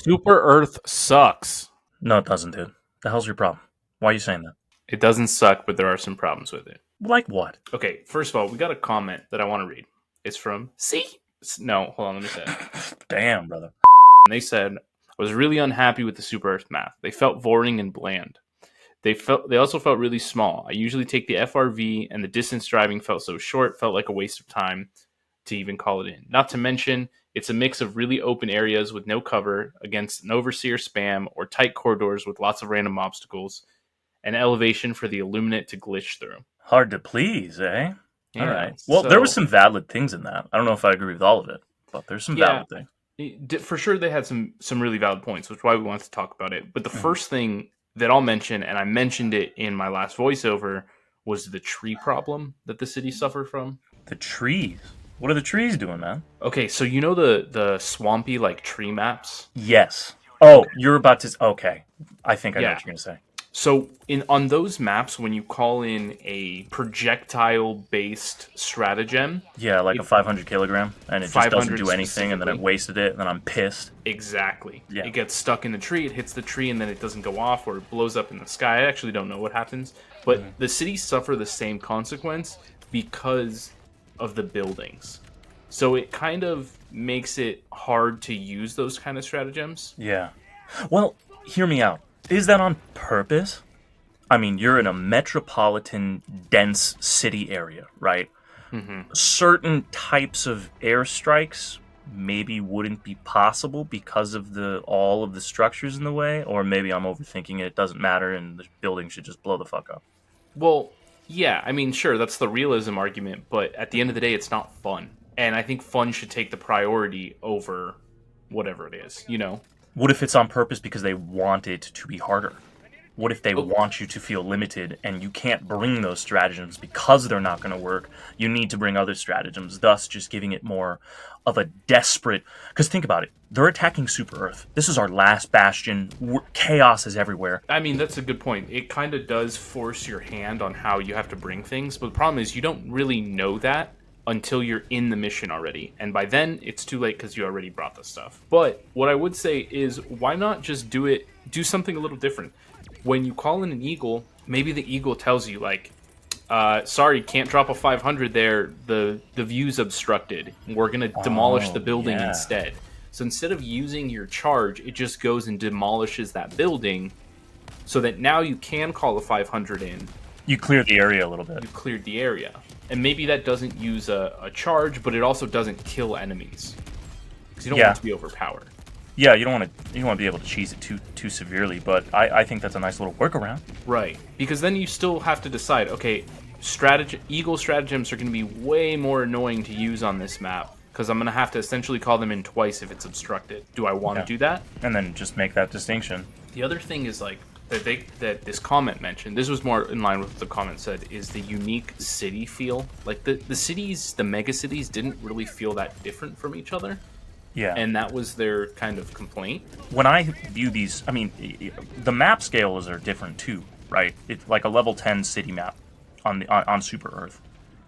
Super Earth sucks. No, it doesn't, dude. The hell's your problem? Why are you saying that? It doesn't suck, but there are some problems with it. Like what? Okay, first of all, we got a comment that I want to read. It's from C. No, hold on, let me say it. Damn, brother. And they said, I was really unhappy with the Super Earth math. They felt boring and bland. They also felt really small. I usually take the FRV, and the distance driving felt so short, felt like a waste of time to even call it in. Not to mention, it's a mix of really open areas with no cover against an overseer spam or tight corridors with lots of random obstacles and elevation for the Illuminate to glitch through. Hard to please, eh? All Yeah, right. Well, there were so some valid things in that. I don't know if I agree with all of it, but there's some yeah, valid things. for sure they had some really valid points, which is why we wanted to talk about it. But the Mhm. first thing that I'll mention, and I mentioned it in my last voiceover, was the tree problem that the city suffered from. The trees. What are the trees doing, man? Okay, so you know the swampy like tree maps? Yes. Oh, Okay. you're about to. Okay. I think I know Yeah. what you're going to say. So in on those maps, when you call in a projectile based stratagem, Yeah, like a it 500 kilogram, and it just doesn't 500 do anything, and then it specifically. wasted it, and then I'm pissed. Exactly. Yeah. It gets stuck in the tree, it hits the tree, and then it doesn't go off or it blows up in the sky. I actually don't know what happens. But Mhm. the cities suffer the same consequence because of the buildings. So it kind of makes it hard to use those kind of stratagems. Yeah. Well, hear me out. Is that on purpose? I mean, you're in a metropolitan, dense city area, right? Hmm. Certain types of airstrikes maybe wouldn't be possible because of the all of the structures in the way, or maybe I'm overthinking it. It doesn't matter, and the building should just blow the fuck up. Well, yeah, I mean, sure, that's the realism argument, but at the end of the day, it's not fun. And I think fun should take the priority over whatever it is, you know? What if it's on purpose because they want it to be harder? What if they Oh, want you to feel limited and you can't bring those stratagems because they're not going to work? You need to bring other stratagems, thus just giving it more of a desperate. Because think about it. They're attacking Super Earth. This is our last bastion. Chaos is everywhere. I mean, that's a good point. It kind of does force your hand on how you have to bring things, but the problem is you don't really know that until you're in the mission already. And by then, it's too late because you already brought the stuff. But what I would say is, why not just do something a little different? When you call in an eagle, maybe the eagle tells you, like, sorry, can't drop a 500 there. The view's obstructed. We're going to demolish the Oh, building yeah. instead. So instead of using your charge, it just goes and demolishes that building so that now you can call a 500 in. You clear the area a little bit. You cleared the area. And maybe that doesn't use a charge, but it also doesn't kill enemies. Because you don't want Yeah. it to be overpowered. Yeah, you don't want to be able to cheese it too severely, but I think that's a nice little workaround. Right. Because then you still have to decide, okay, Eagle stratagems are going to be way more annoying to use on this map. Because I'm going to have to essentially call them in twice if it's obstructed. Do I want to Yeah. do that? And then just make that distinction. The other thing is like that this comment mentioned. This was more in line with what the comment said. Is the unique city feel like the cities, the mega cities, didn't really feel that different from each other, Yeah. and that was their kind of complaint. When I view these, I mean, the map scales are different too, right? It's like a level 10 city map on Super Earth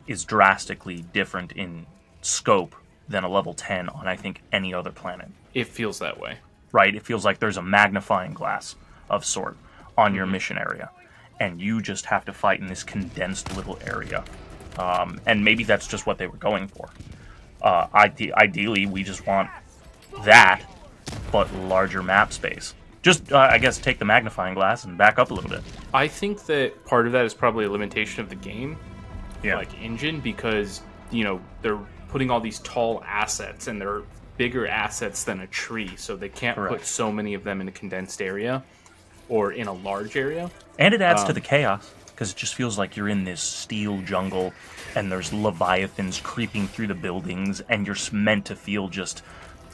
is drastically different in scope than a level 10 on I think any other planet, It feels that way. right? It feels like there's a magnifying glass of sort on your mission area, and you just have to fight in this condensed little area. And maybe that's just what they were going for. Ideally, we just want that, but larger map space. Just, I guess, take the magnifying glass and back up a little bit. I think that part of that is probably a limitation of the game, Yeah. like engine, because they're putting all these tall assets and they're bigger assets than a tree, so they can't put Correct. so many of them in a condensed area or in a large area. And it adds to the chaos, because it just feels like you're in this steel jungle, and there's leviathans creeping through the buildings, and you're meant to feel just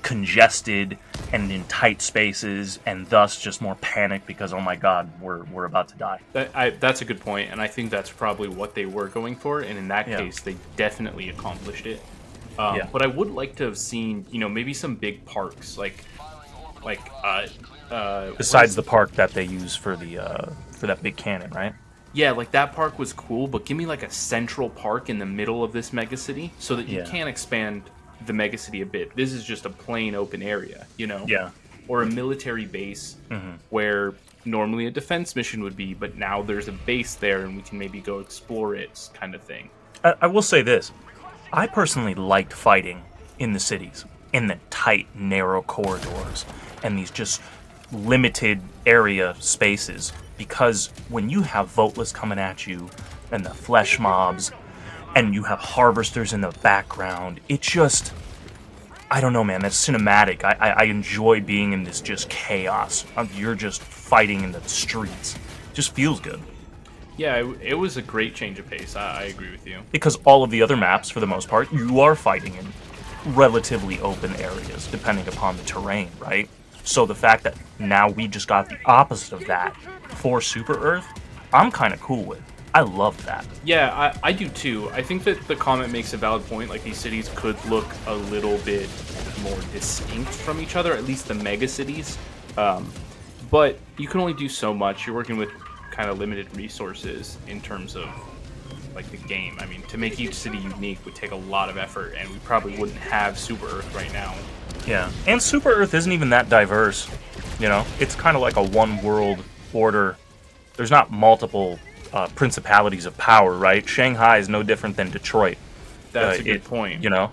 congested and in tight spaces, and thus just more panic because, oh my god, we're about to die. That's a good point, and I think that's probably what they were going for, and in that Yeah. case, they definitely accomplished it. Yeah. But I would like to have seen, maybe some big parks, like Besides the park that they use for that big cannon, right? yeah, like that park was cool, but give me like a central park in the middle of this megacity so that you Yeah. can expand the megacity a bit. This is just a plain open area, Yeah. or a military base where normally a defense mission would be, but now there's a base there and we can maybe go explore it, kind of thing. I will say this. I personally liked fighting in the cities, in the tight, narrow corridors, and these just limited area spaces, because when you have Voteless coming at you, and the flesh mobs, and you have harvesters in the background, it just... I don't know, man. That's cinematic. I enjoy being in this just chaos. You're just fighting in the streets. It just feels good. Yeah, it was a great change of pace. I agree with you. Because all of the other maps, for the most part, you are fighting in relatively open areas, depending upon the terrain, right? So the fact that now we just got the opposite of that for Super Earth, I'm kind of cool with. I love that. Yeah, I do too. I think that the comment makes a valid point. Like, these cities could look a little bit more distinct from each other, at least the mega cities. But you can only do so much. You're working with kind of limited resources in terms of, like, the game. I mean, to make each city unique would take a lot of effort, and we probably wouldn't have Super Earth right now. Yeah, and Super Earth isn't even that diverse. You know, it's kind of like a one world order. There's not multiple principalities of power, right? Shanghai is no different than Detroit. That's a good point. You know?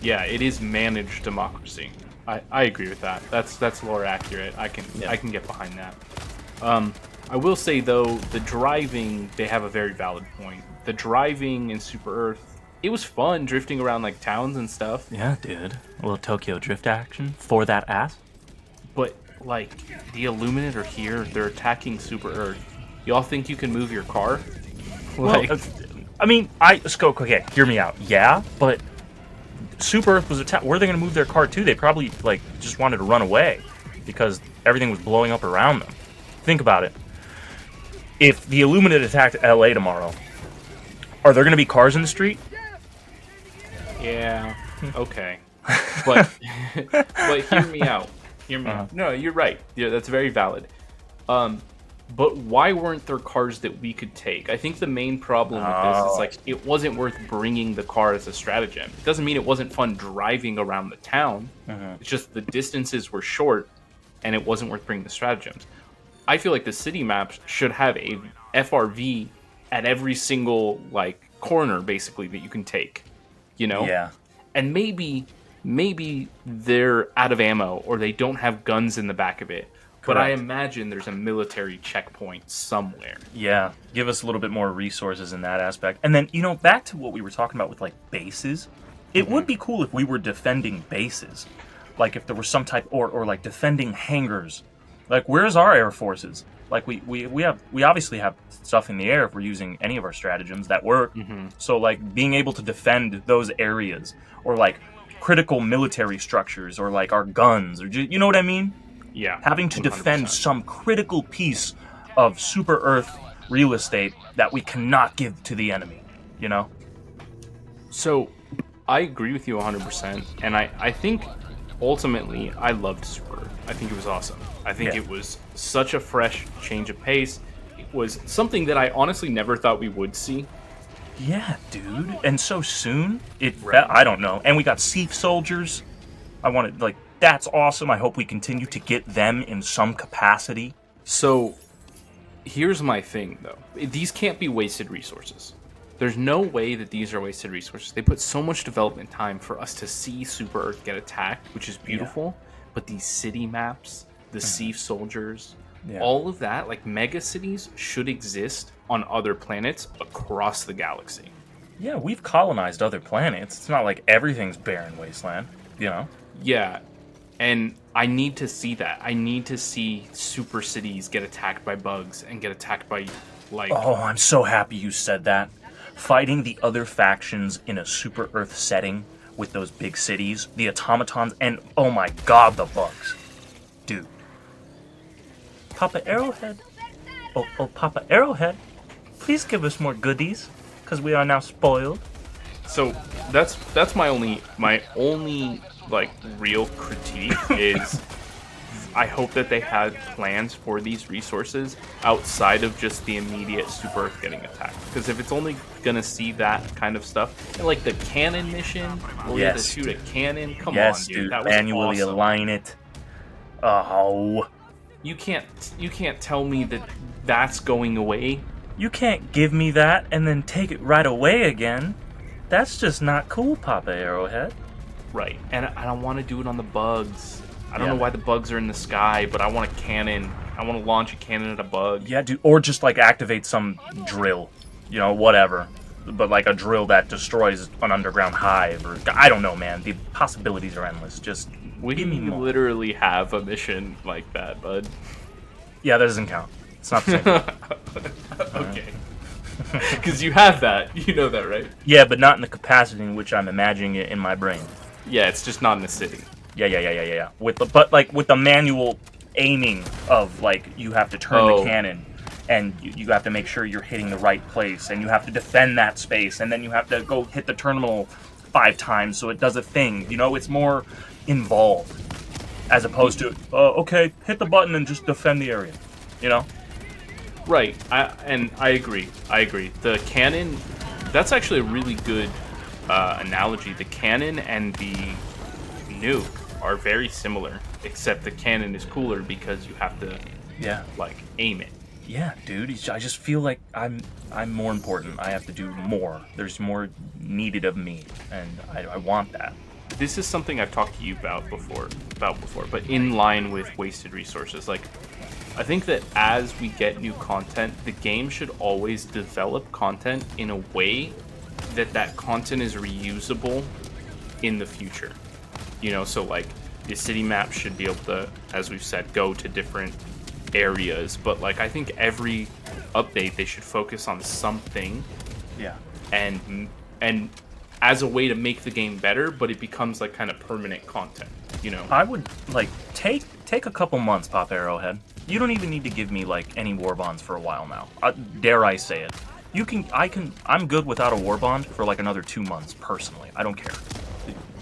Yeah, it is managed democracy. I agree with that. That's lore accurate. I can get behind that. I will say though, the driving, they have a very valid point. The driving in Super Earth, it was fun drifting around like towns and stuff. Yeah, dude. A little Tokyo Drift action for that ass. But like the Illuminate are here, they're attacking Super Earth. Y'all think you can move your car? Like, well, I mean, okay, hear me out. Yeah, but Super Earth was attacked. Where are they going to move their car to? They probably like just wanted to run away because everything was blowing up around them. Think about it. If the Illuminate attacked LA tomorrow, are there going to be cars in the street? Yeah. Okay. But but hear me out. Hear me out. No, you're right. Yeah, that's very valid. But why weren't there cars that we could take? I think the main problem with this is, like, it wasn't worth bringing the car as a stratagem. It doesn't mean it wasn't fun driving around the town. It's just the distances were short, and it wasn't worth bringing the stratagems. I feel like the city maps should have a FRV at every single, like, corner, basically, that you can take. You know? Yeah. And maybe they're out of ammo, or they don't have guns in the back of it. But I imagine there's a military checkpoint somewhere. Yeah, give us a little bit more resources in that aspect. And then, you know, back to what we were talking about with, like, bases. It would be cool if we were defending bases. Like, if there was some type, or like, defending hangars. Like, where's our air forces? Like, we obviously have stuff in the air if we're using any of our stratagems that work. So, like, being able to defend those areas, or, like, critical military structures, or, like, our guns, or, you know what I mean? Yeah. Having to 100%. defend some critical piece of Super Earth real estate that we cannot give to the enemy, you know? So, I agree with you 100%, and I think, ultimately, I loved Super Earth. I think it was awesome. I think it was such a fresh change of pace. It was something that I honestly never thought we would see. Yeah, dude. And so soon? I don't know. And we got SEAF soldiers. I wanted, like... That's awesome. I hope we continue to get them in some capacity. So, here's my thing, though. These can't be wasted resources. There's no way that these are wasted resources. They put so much development time for us to see Super Earth get attacked, which is beautiful. But these city maps, the SEAF soldiers, all of that, like, mega cities, should exist on other planets across the galaxy. Yeah, we've colonized other planets. It's not like everything's barren wasteland, you know? Yeah. And I need to see that. I need to see super cities get attacked by bugs and get attacked by, like... Oh, I'm so happy you said that. Fighting the other factions in a Super Earth setting with those big cities, the automatons, and, oh my god, the bugs. Dude. Papa Arrowhead. Oh, Papa Arrowhead. Please give us more goodies, because we are now spoiled. So, that's my only like, real critique is I hope that they had plans for these resources outside of just the immediate Super Earth getting attacked. Because if it's only gonna see that kind of stuff, and like the cannon mission, where we had to shoot a cannon, come on, dude, that was manually awesome. align it. Oh. You can't tell me that that's going away. You can't give me that and then take it right away again. That's just not cool, Papa Arrowhead. Right, and I don't want to do it on the bugs. I don't Yeah, know why man. the bugs are in the sky, but I want a cannon. I want to launch a cannon at a bug. Yeah, dude. Or just, like, activate some drill. You know, whatever. But, like, a drill that destroys an underground hive. Or I don't know, man. The possibilities are endless. Just We give me more. literally have a mission like that, bud. Yeah, that doesn't count. It's not the same. Okay. Because you have that. You know that, right? Yeah, but not in the capacity in which I'm imagining it in my brain. Yeah, it's just not in the city. Yeah. With the manual aiming of, like, you have to turn the cannon, and you have to make sure you're hitting the right place, and you have to defend that space, and then you have to go hit the terminal 5 times so it does a thing. You know, it's more involved as opposed to okay, hit the button and just defend the area. You know? Right, I agree. The cannon, that's actually a really good analogy. The cannon and the nuke are very similar, except the cannon is cooler because you have to, like, aim it. Yeah, dude. I just feel like I'm more important. I have to do more. There's more needed of me, and I want that. This is something I've talked to you about before, but in line with wasted resources. Like, I think that as we get new content, the game should always develop content in a way that content is reusable in the future. You know, so like the city map should be able to, as we've said, go to different areas. But like, I think every update they should focus on something, Yeah. and as a way to make the game better, but it becomes like kind of permanent content. You know. I would like take a couple months, Pop Arrowhead. You don't even need to give me like any war bonds for a while now. Dare I say it? I'm good without a war bond for like another 2 months personally. I don't care.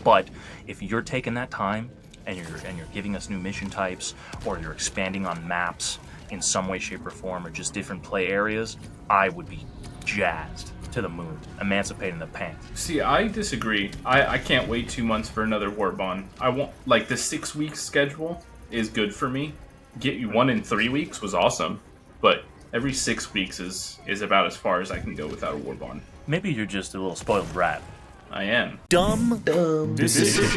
But if you're taking that time and you're giving us new mission types, or you're expanding on maps in some way, shape, or form, or just different play areas, I would be jazzed to the moon, emancipating the pants. See, I disagree. I can't wait 2 months for another war bond. I won't, like, the 6 week schedule is good for me. Get you one in 3 weeks was awesome, but every 6 weeks is about as far as I can go without a war bond. Maybe you're just a little spoiled brat. I am. Dumb decisions.